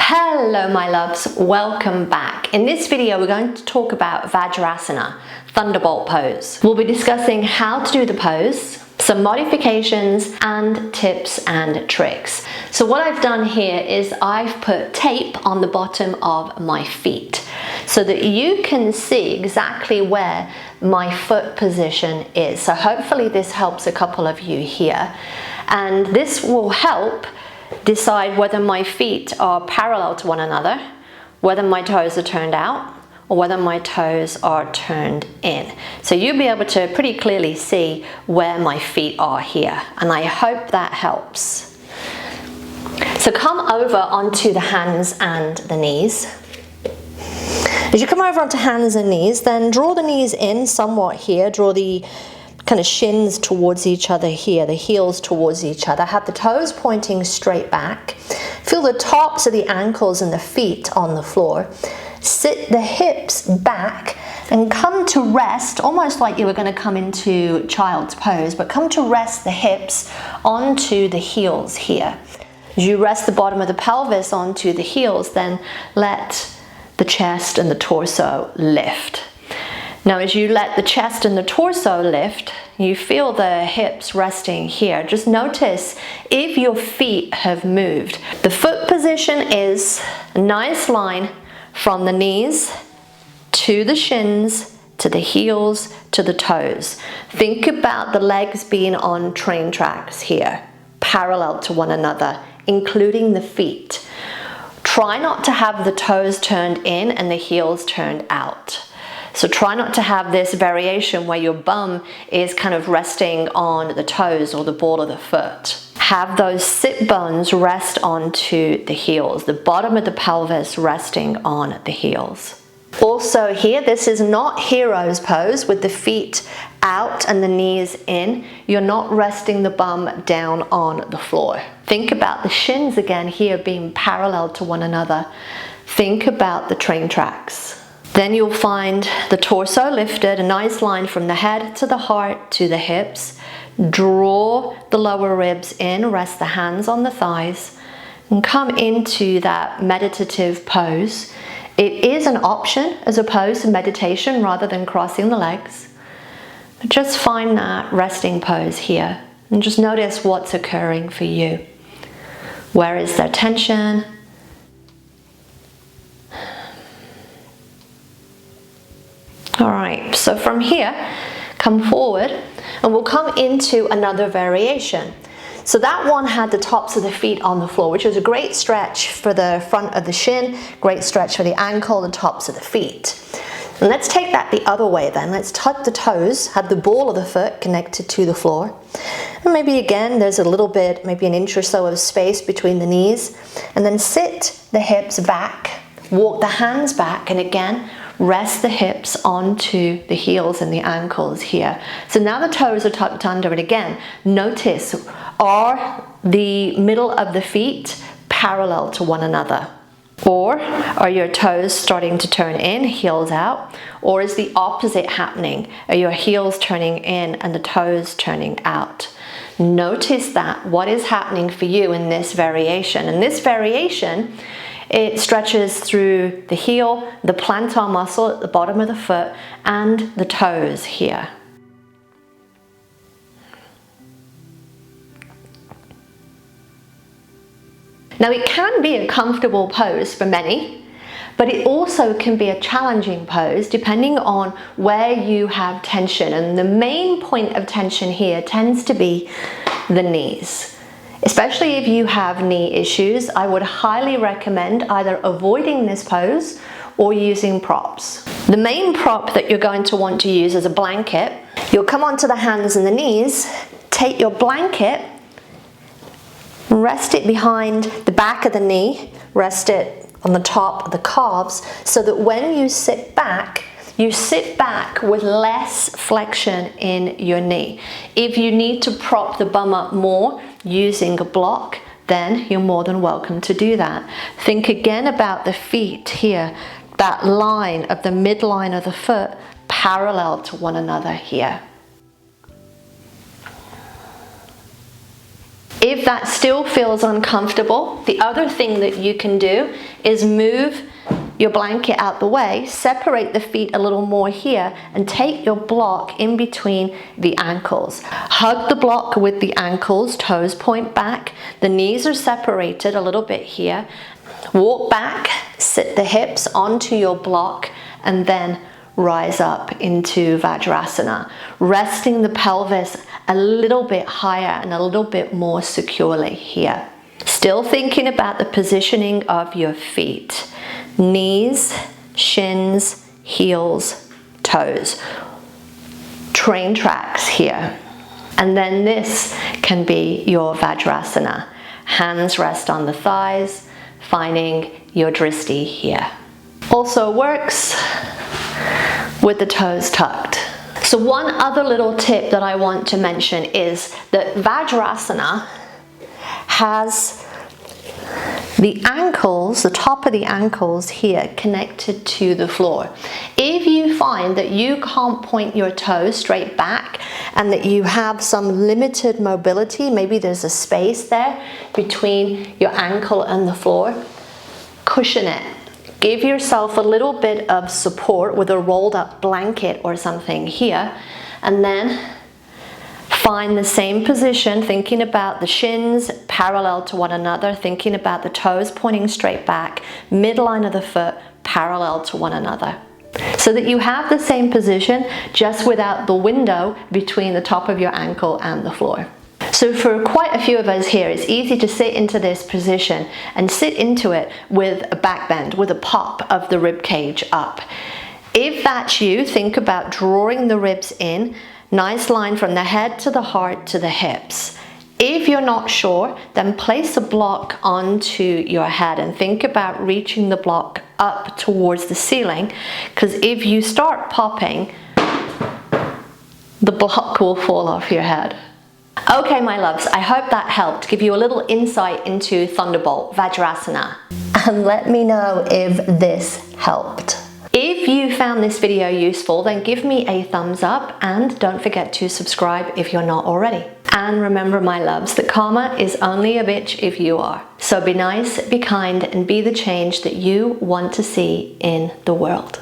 Hello my loves, welcome back. In this video we're going to talk about Vajrasana, Thunderbolt pose. We'll be discussing how to do the pose, some modifications and tips and tricks. So what I've done here is I've put tape on the bottom of my feet so that you can see exactly where my foot position is. So hopefully this helps a couple of you here, and this will help decide whether my feet are parallel to one another, whether my toes are turned out, or whether my toes are turned in. So you'll be able to pretty clearly see where my feet are here, and I hope that helps. So come over onto the hands and the knees. As you come over onto hands and knees, then draw the knees in somewhat here, draw the kind of shins towards each other here, the heels towards each other. Have the toes pointing straight back. Feel the tops of the ankles and the feet on the floor. Sit the hips back and come to rest, almost like you were going to come into child's pose, but come to rest the hips onto the heels here. As you rest the bottom of the pelvis onto the heels, then let the chest and the torso lift. Now as you let the chest and the torso lift, you feel the hips resting here. Just notice if your feet have moved. The foot position is a nice line from the knees to the shins, to the heels, to the toes. Think about the legs being on train tracks here, parallel to one another, including the feet. Try not to have the toes turned in and the heels turned out. So try not to have this variation where your bum is kind of resting on the toes or the ball of the foot. Have those sit bones rest onto the heels, the bottom of the pelvis resting on the heels. Also here, this is not hero's pose with the feet out and the knees in. You're not resting the bum down on the floor. Think about the shins again here being parallel to one another. Think about the train tracks. Then you'll find the torso lifted, a nice line from the head to the heart to the hips. Draw the lower ribs in, rest the hands on the thighs, and come into that meditative pose. It is an option as opposed to meditation rather than crossing the legs. But just find that resting pose here and just notice what's occurring for you. Where is there tension? All right, so from here, come forward and we'll come into another variation. So that one had the tops of the feet on the floor, which was a great stretch for the front of the shin, great stretch for the ankle, the tops of the feet. And let's take that the other way then. Let's tuck the toes, have the ball of the foot connected to the floor. And maybe again, there's a little bit, maybe an inch or so of space between the knees. And then sit the hips back, walk the hands back, and again, rest the hips onto the heels and the ankles here. So now the toes are tucked under, and again, notice, are the middle of the feet parallel to one another? Or are your toes starting to turn in, heels out? Or is the opposite happening? Are your heels turning in and the toes turning out? Notice that, what is happening for you in this variation. And this variation, it stretches through the heel, the plantar muscle at the bottom of the foot, and the toes here. Now it can be a comfortable pose for many, but it also can be a challenging pose depending on where you have tension. And the main point of tension here tends to be the knees. Especially if you have knee issues, I would highly recommend either avoiding this pose or using props. The main prop that you're going to want to use is a blanket. You'll come onto the hands and the knees, take your blanket, rest it behind the back of the knee, rest it on the top of the calves, so that when you sit back with less flexion in your knee. If you need to prop the bum up more using a block, then you're more than welcome to do that. Think again about the feet here, that line of the midline of the foot parallel to one another here. If that still feels uncomfortable, the other thing that you can do is move your blanket out the way, separate the feet a little more here, and take your block in between the ankles. Hug the block with the ankles, toes point back, the knees are separated a little bit here. Walk back, sit the hips onto your block, and then rise up into Vajrasana, resting the pelvis a little bit higher and a little bit more securely here. Still thinking about the positioning of your feet. Knees, shins, heels, toes. Train tracks here. And then this can be your Vajrasana. Hands rest on the thighs, finding your drishti here. Also works with the toes tucked. So one other little tip that I want to mention is that Vajrasana has the ankles, the top of the ankles here connected to the floor. If you find that you can't point your toes straight back and that you have some limited mobility, maybe there's a space there between your ankle and the floor, cushion it. Give yourself a little bit of support with a rolled up blanket or something here, and then find the same position, thinking about the shins parallel to one another, thinking about the toes pointing straight back, midline of the foot parallel to one another. So that you have the same position, just without the window between the top of your ankle and the floor. So for quite a few of us here, it's easy to sit into this position and sit into it with a back bend, with a pop of the rib cage up. If that's you, think about drawing the ribs in, nice line from the head to the heart to the hips. If you're not sure, then place a block onto your head and think about reaching the block up towards the ceiling, because if you start popping, the block will fall off your head. Okay, my loves, I hope that helped give you a little insight into Thunderbolt, Vajrasana. And let me know if this helped. If you found this video useful, then give me a thumbs up and don't forget to subscribe if you're not already. And remember, my loves, that karma is only a bitch if you are. So be nice, be kind, and be the change that you want to see in the world.